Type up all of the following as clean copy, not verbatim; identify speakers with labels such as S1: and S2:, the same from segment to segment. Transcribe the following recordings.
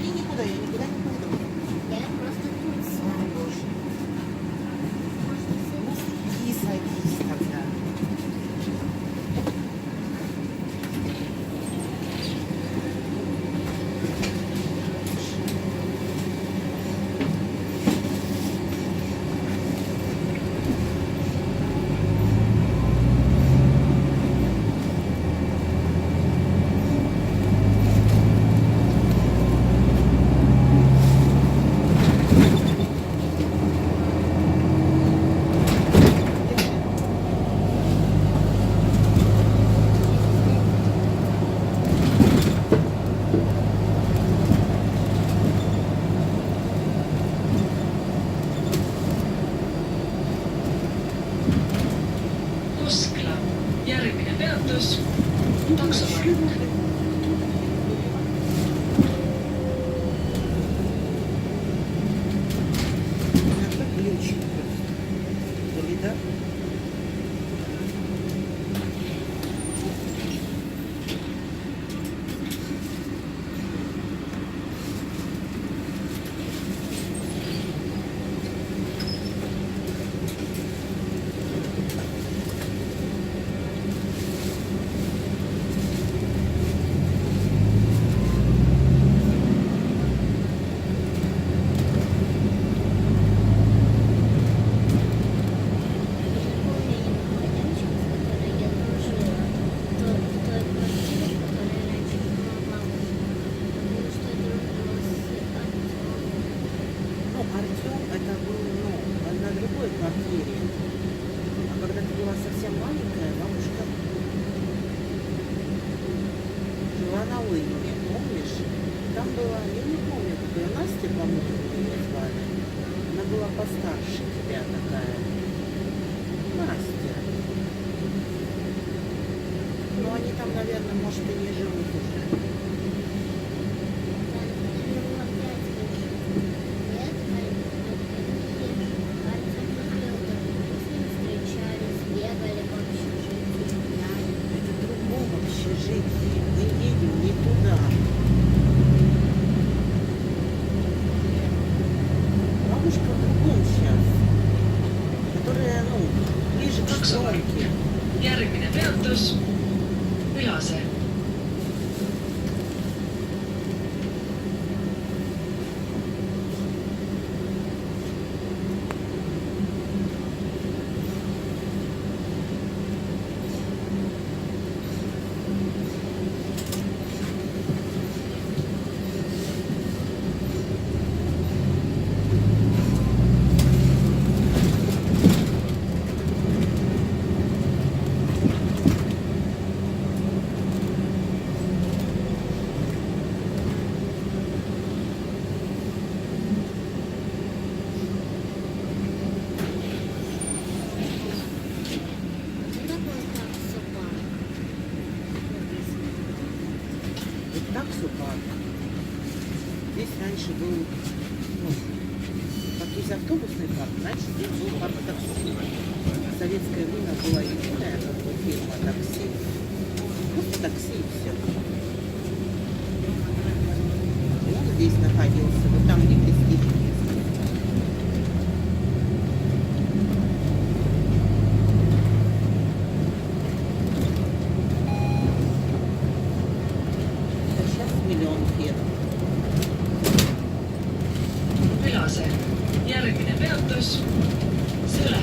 S1: Они никуда, я никуда не пойду.
S2: Я просто тут
S1: Ой, Боже. Ну, садись тогда.
S3: Uskla. Järgmine peatus Taksopark.
S1: Надо ключик просто. Или да? Ну, Артем, это был, ну, на другой квартире. А когда ты была совсем маленькая, бабушка жила на Уйме, помнишь? Там была, я не помню, как ее Настя, по-моему, ее звали. Она была постарше тебя такая. Настя. Ну, они там, наверное, может, и не живут уже. Это другом общежитии. Мы едем не туда. Бабушка в другом сейчас. Которая, ну, ближе к
S3: Taksopark.
S1: стройке.
S3: Järgmine peatus Ülase.
S1: Вот таксопарк. Здесь раньше был, ну, как есть автобусный парк, раньше здесь был парк такси. В советское время была единая как бы фирма такси. Просто такси и все. И он здесь находился, вот там, где престижный. Сейчас миллион фирм.
S3: Ülase. Järgmine peatus Sõle.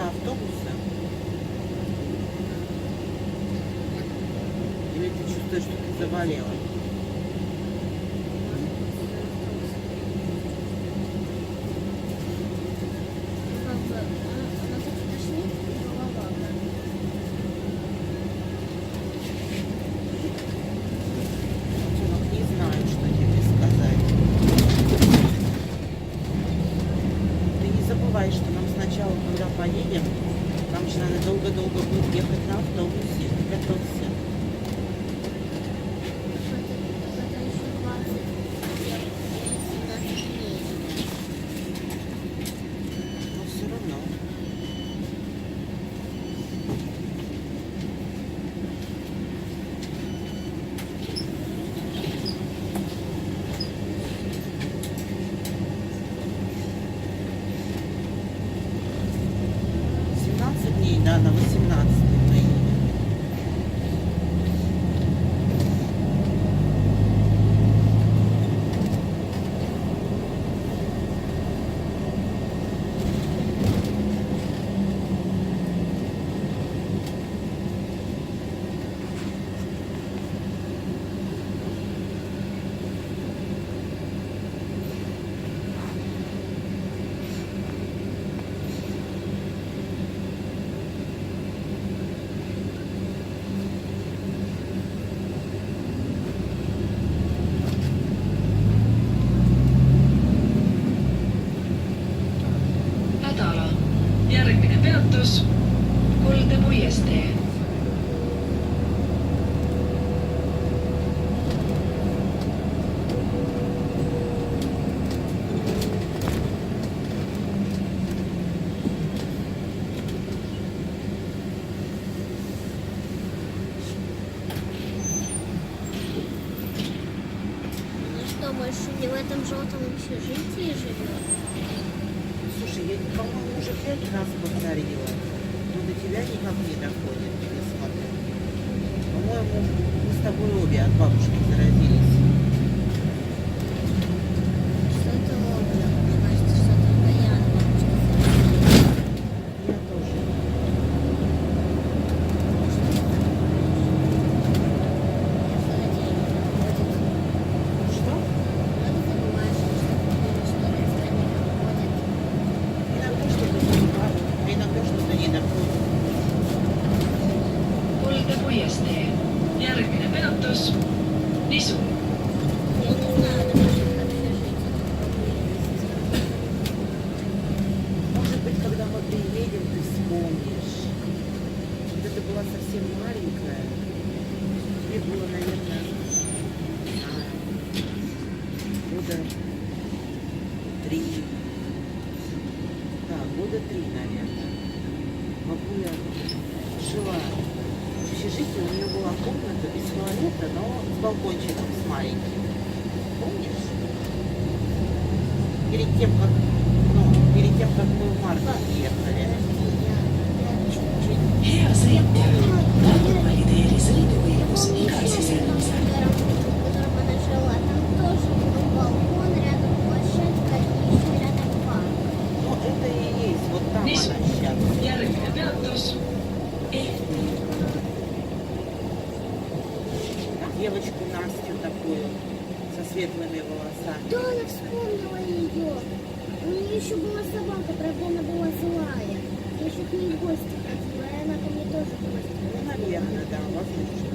S1: Из-за автобуса? Или ты чувствуешь, что ты заболела?
S2: Она так тошнит, и голова болит.
S1: Котенок, не знаю, что тебе сказать. Ты не забывай, что нам сначала, когда поедем, нам же надо долго-долго будет ехать на автобусе. Готовься.
S2: Это еще 20 17 дней.
S1: Но все равно. Дней, да, на 18 мы едем.
S3: Nädala. Järgmine peatus Kolde puiestee.
S2: Она что, больше не в этом желтом общежитии живет?
S1: Слушай, я, по-моему, уже 5 раз повторила. Но до тебя никак не доходит, я смотрю. По-моему, мы с тобой обе от бабушки заразились.
S2: Что-то ловно. Мне кажется, что только я от бабушки заразилась.
S1: Я тоже.
S2: Я в холодильник ходит.
S1: Что?
S2: Много забываешь, что родители ходят.
S1: Иногда что-то забываю, а иногда что-то не доходит.
S3: Kolde puiestee. Järgmine peatus Nisu.
S2: Я не знаю, на наших общежитиях
S1: Может быть, когда мы приедем, ты вспомнишь. Когда ты была совсем маленькая, тебе было, наверное, года 3. Да, года 3, наверное. Бабуля жила в общежитии, у нее была комната без туалета, но с балкончиком с маленьким. Помнишь? Перед тем, как мы в Марков ехали.
S2: чуть-чуть.
S3: Hea sõitja, palun valideeri sõiduõigus igal
S2: Помнишь,
S3: sisenemisel.
S2: в котором она жила, там тоже был балкон, рядом площадка и еще рядом парк.
S1: Ну, это и есть, вот там
S3: Nisu.
S1: она сейчас.
S3: Järgmine peatus Ehti.
S1: Девочку Настю такую, со светлыми волосами.
S2: Да, я вспомнила ее. У нее еще была собака, правда, она была злая. Я еще к ней в гости ходила, и она ко мне тоже в гости
S1: Ну,
S2: ходила.
S1: наверное, да, возможно.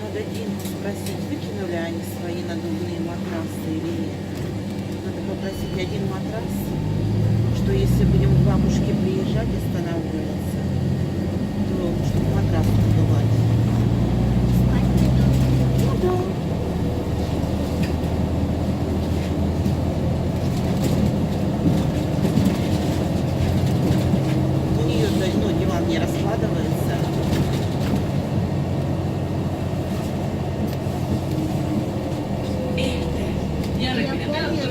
S1: Надо Диму спросить, выкинули они свои надувные матрасы или нет. Надо попросить один матрас, что если будем к бабушке приезжать, останавливаться, то чтобы матрас надувать.
S2: Спать не должна.
S1: Ну да. У нее, ну, диван не раскладывается.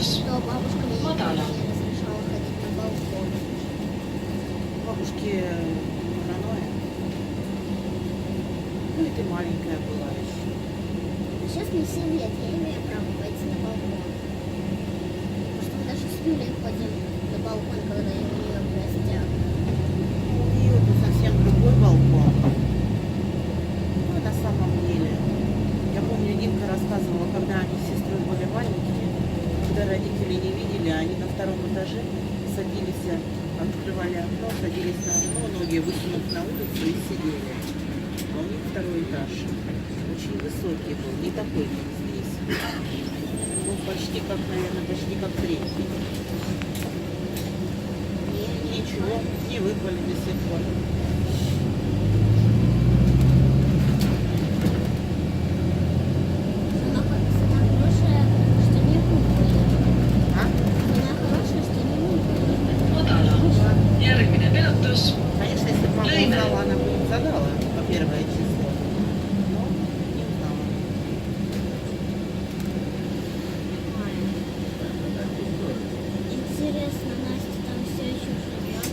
S2: что бабушка мне никогда
S3: Мадана.
S2: не разрешала ходить на балкон.
S1: Бабушке паранойя. Ну и ты маленькая была еще.
S2: А сейчас мне 7 лет, я имею право пойти на балкон. Потому что мы даже с Юлей ходим на балкон, когда я у нее в гостях.
S1: У нее тут совсем другой балкон. Ну, на самом деле. Я помню, Димка рассказывала, когда они с сестрой были маленькие, когда родители не видели, они на втором этаже садились, открывали окно, садились на окно, ноги высунув на улицу и сидели. А у них второй этаж. Очень высокий был, не такой, как здесь. Ну, почти как, наверное, почти как третий. Ничего, не выпали до сих пор.
S2: Она хорошая, что не выпали.
S1: А?
S2: Она хорошая, что не выпали.
S3: Madala. Järgmine peatus.
S1: Конечно, если бы мама узнала, она бы им задала по первое число. Но не узнала.
S2: Интересно, Настя там все еще живет?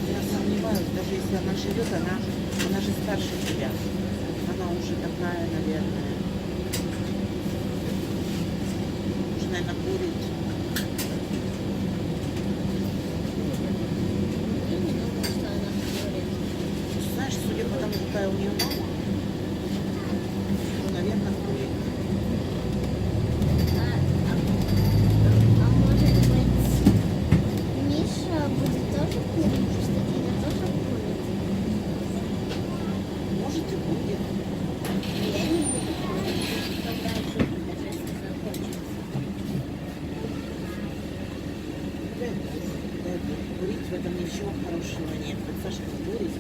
S1: Я сомневаюсь, даже если она живет, она же старше тебя. Она уже такая, наверное, уже, наверное, курит.
S2: Я не думаю, что она курит.
S1: Знаешь, судя по тому, какая у нее мама, то, наверное, курит.
S2: А может быть, Миша будет тоже курить, потому что Дина тоже курит?
S1: Может и будет.
S2: Я не буду курить, когда жить, даже если захочется.
S1: Дай Бог, дай Бог. Курить в этом ничего хорошего нет. Вот Сашка курит.